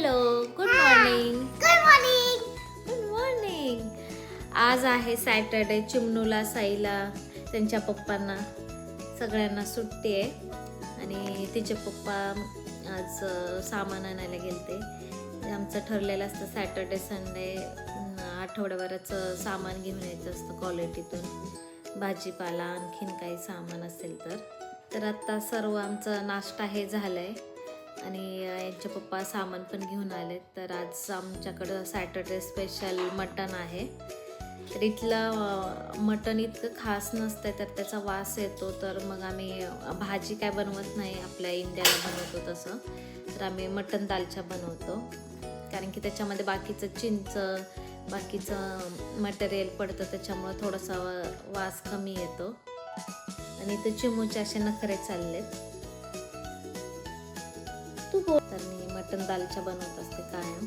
Hello, good morning. Good morning. Good morning. आज आहे Saturday. चिमणूला, साईला, त्यांच्या पप्पांना सगळ्यांना सुट्टी आहे आणि तिचे पप्पा आज सामान आणायला गेलते. आमचं ठरलेलं असतं सॅटर्डे संडे आठवड्याभराचं सामान घेऊन यायचं असतं क्वालिटीतून, भाजीपाला आणखीन काही सामान असेल तर आता सर्व आमचा नाश्ता हे झालंय आणि यांचे पप्पा सामान पण घेऊन आले. तर आज आमच्याकडं सॅटर्डे स्पेशल मटण आहे. तर इथलं मटण इतकं खास नसतं, तर त्याचा वास येतो. तर मग आम्ही भाजी काय बनवत नाही, आपल्या इंडियाला बनवतो तसं. तर आम्ही मटण दालचा बनवतो, कारण की त्याच्यामध्ये बाकीचं चिंच, बाकीचं मटेरियल पडतं, त्याच्यामुळं थोडासा वास कमी येतो. आणि इथं चिमूचे असे नखरे चाललेत. तू बोल. तर मी मटण दालचा बनवत असते कायम.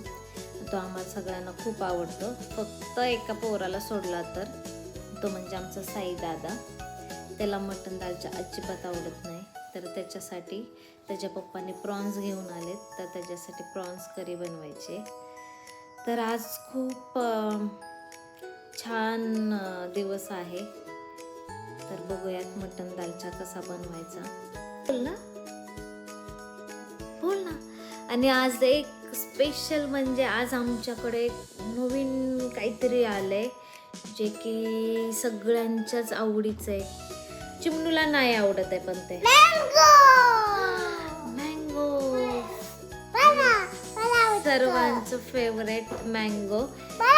तो आम्हाला सगळ्यांना खूप आवडतो. फक्त एका पोराला सोडला तर तो म्हणजे आमचा साई दादा, त्याला मटण दालचा अजिबात आवडत नाही. तर त्याच्यासाठी त्याच्या पप्पाने प्रॉन्स घेऊन आलेत, तर त्याच्यासाठी प्रॉन्स करी बनवायचे. तर आज खूप छान दिवस आहे. तर बघूयात मटण दालचा कसा बनवायचा. बोल ना, बोल ना. आणि आज एक स्पेशल म्हणजे आज आमच्याकडे नवीन काहीतरी आलंय, जे की सगळ्यांच्याच आवडीचं आहे. चिमणूला नाही आवडत आहे, पण ते मँगो सर्वांचं फेवरेट मँगो. हा,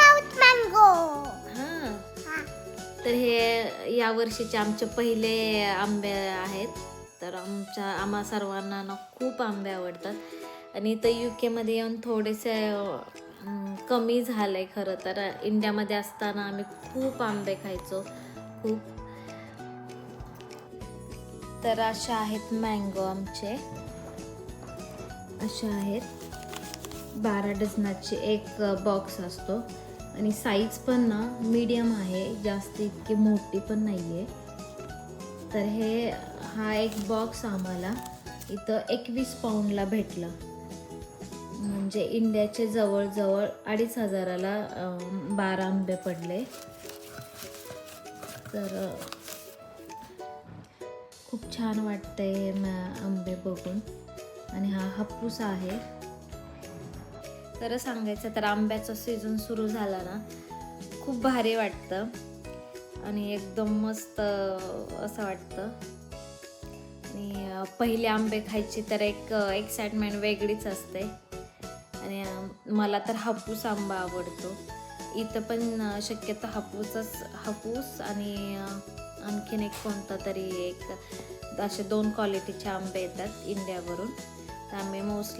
तर हे या वर्षीचे आमचे पहिले आंबे आहेत. तर आम्हा सर्वांना ना खूप आंबे आवडतात. आणि इथं UK मध्ये येऊन थोडेसे कमी झालंय. खरं तर इंडियामध्ये असताना आम्ही खूप आंबे खायचो, खूप. तर अशा आहेत मँगो आमचे, अशा आहेत. 12 डझनाची एक बॉक्स असतो आणि साईज पण ना मीडियम आहे, जास्त इतकी मोठी पण नाही आहे. तर हा एक बॉक्स आम्हाला इथं 21 पाऊंडला भेटला, म्हणजे इंडियाचे जवळजवळ 2500ला 12 आंबे पडले. तर खूप छान वाटतंय हे आंबे बघून. आणि हा हापूस आहे. तर सांगायचं तर आंब्याचा सीझन सुरू झाला ना, खूप भारी वाटतं आणि एकदम मस्त असं वाटतं. आणि पहिले आंबे खायची तर एक एक्साइटमेंट वेगळीच असते. आणि मला तर हापूस आंबा आवडतो. इथं पण शक्यतो हापूस आणि आणखीन एक कोणता तरी एक असे 2 क्वालिटीचे आंबे येतात इंडियावरून. तर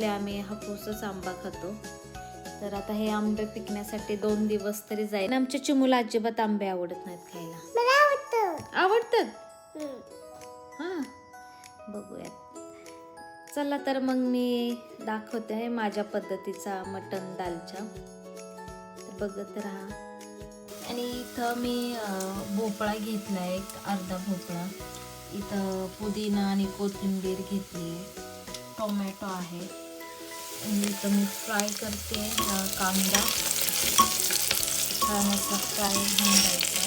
आम्ही हापूसच आंबा खातो. तर आता हे आंबे पिकण्यासाठी 2 दिवस तरी जाईल. आमच्या चिमूला अजिबात आंबे आवडत नाहीत खायला. आवडतात. हा, बघूयात. चला तर मग मी दाखवते माझ्या पद्धतीचा मटण दालचा, बघत राहा. आणि इथं मी भोपळा घेतला, एक अर्धा भोपळा. इथं पुदिना आणि कोथिंबीर घेतली, टोमॅटो आहे. आणि इथं मी फ्राय करते कांदा, छान असा फ्राय होऊन द्यायचा.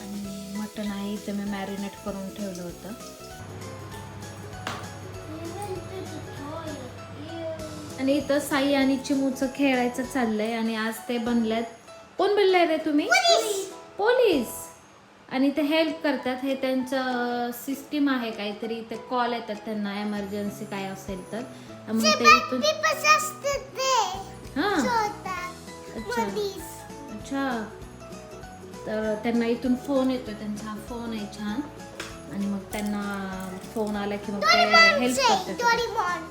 आणि मटण आहे इथं मी मॅरिनेट करून ठेवलं होतं. आणि इथं साई आणि चिमूचं खेळायचं चाललंय. आणि आज ते बनलेत. कोण बनलाय रे तुम्ही? पोलीस. आणि ते हेल्प करतात. हे त्यांचं सिस्टीम आहे काहीतरी. इथे कॉल येतात त्यांना, एमर्जन्सी काय असेल तर. मग ते इथून अच्छा. तर त्यांना इथून फोन येतो, त्यांचा हा फोन आहे छान. आणि मग त्यांना फोन आला की मग ते हेल्प करतात.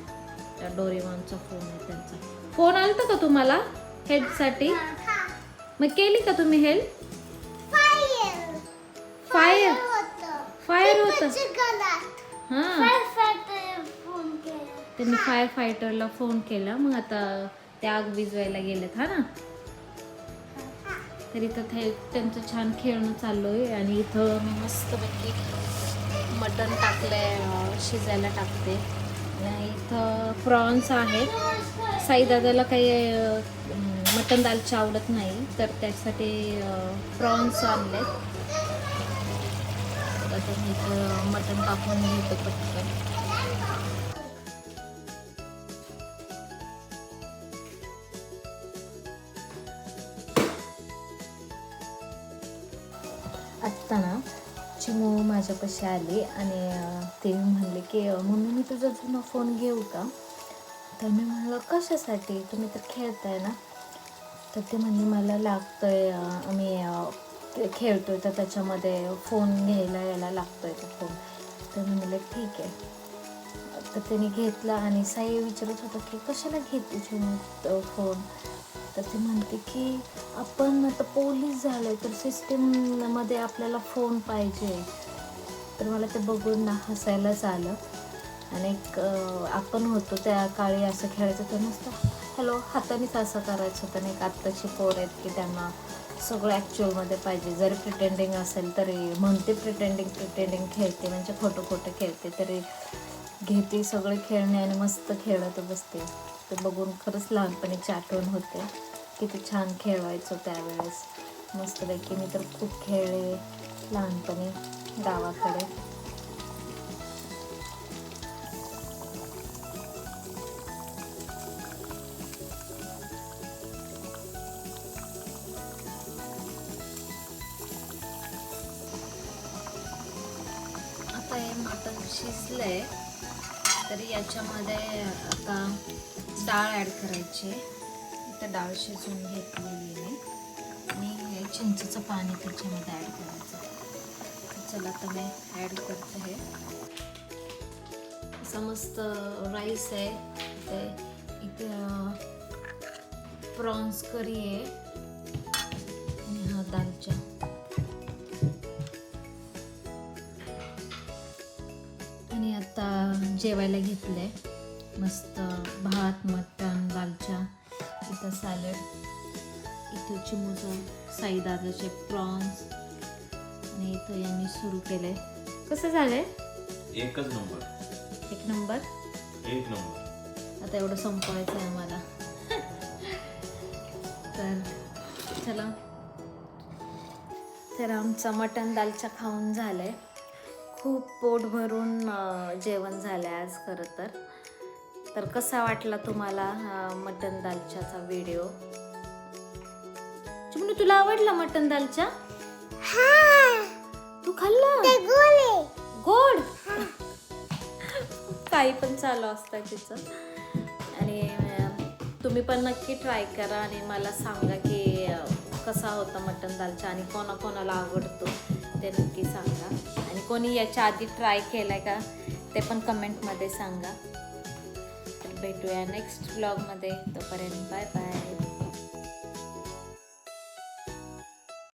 डोरेमॉनचा फोन आहे त्यांचा. फोन आलता का तुम्हाला हेल्पसाठी? मग केली का तुम्ही हेल्प? फायर होतं. हां, त्यांनी फायर फायटरला फोन केला. मग आता ते आग विझवायला गेलेत. हा ना. तर इथं त्यांचं छान खेळणं चालू आहे. आणि इथं मी मस्तपैकी मटण टाकलंय, शिजायला टाकते. आणि इथं प्रॉन्स आहेत. साईदादाला काही मटण दालची आवडत नाही, तर त्यासाठी प्रॉन्स आणलेत. आता मी इथं मटण कापून घेतो पटकन. आत्ता ना चिमू माझ्यापाशी आली आणि ते म्हणले की मम्मी मी तुझा जुना फोन घेऊ का. तर मी म्हणलं कशासाठी, तुम्ही तर खेळताय ना. तर ते म्हणले मला लागतोय, आम्ही खेळतोय तर त्याच्यामध्ये फोन घ्यायला यायला लागतोय तो फोन. तर मी म्हणलं ठीक आहे. तर त्याने घेतला आणि साई विचारत होता की कशाला घेते चिमू फोन. तर ते म्हणते की आपण आता पोलीस झालोय तर सिस्टीममध्ये आपल्याला फोन पाहिजे. तर मला ते बघून ना हसायलाच आलं. आणि आपण होतो त्या काळी असं खेळायचं तर नसतं हॅलो हातानेच असं करायचं होतं. नाही आत्ताची पोर आहेत की त्यांना सगळं ॲक्च्युअलमध्ये पाहिजे. जरी प्रिटेंडिंग असेल तरी म्हणते प्रिटेंडिंग खेळते, म्हणजे खोटं खेळते तरी घेते सगळे खेळणे आणि मस्त खेळत बसते. ते बघून खरंच लहानपणीची आठवण होते. किती छान खेळवायचो त्यावेळेस मस्तपैकी. मी तर खूप खेळले लहानपणी गावाकडे. आता हे मटण शिजलंय तर याच्यामध्ये आता डाळ ॲड करायची. इथं डाळ शिजवून घेतलेली आहे आणि हे चिंचेचं पाणी त्याच्यामध्ये ॲड करायचं. चला आता मी ॲड करते. हे असं मस्त राईस आहे, ते इथे प्रॉन्स करी आहे आणि हा दालचा. आणि आता जेवायला घेतलंय मस्त भात, मटण, दालचा, इथं सॅलड, इथं चिमूचं साईदादाचे प्रॉन्स आणि इथं यांनी सुरू केलंय. कसं झालंय? एकच नंबर. एक नंबर. आता एवढं संपवायचं आहे मला. तर चला, तर आमचा मटण दालचा खाऊन झालंय. खूप पोट भरून जेवण झालं आज खरं तर कसा वाटला तुम्हाला मटण दालच्याचा व्हिडिओ? चिमणू तुला आवडला मटण दालचा? तू खाल्ला? गोड काही पण चालू असतं तिचं. आणि तुम्ही पण नक्की ट्राय करा आणि मला सांगा की कसा होता मटण दालचा आणि कोणाकोणाला आवडतो ते नक्की सांगा. आणि कोणी याच्या आधी ट्राय केलाय का ते पण कमेंटमध्ये सांगा. तर भेटूया नेक्स्ट व्लॉगमध्ये. तोपर्यंत बाय बाय.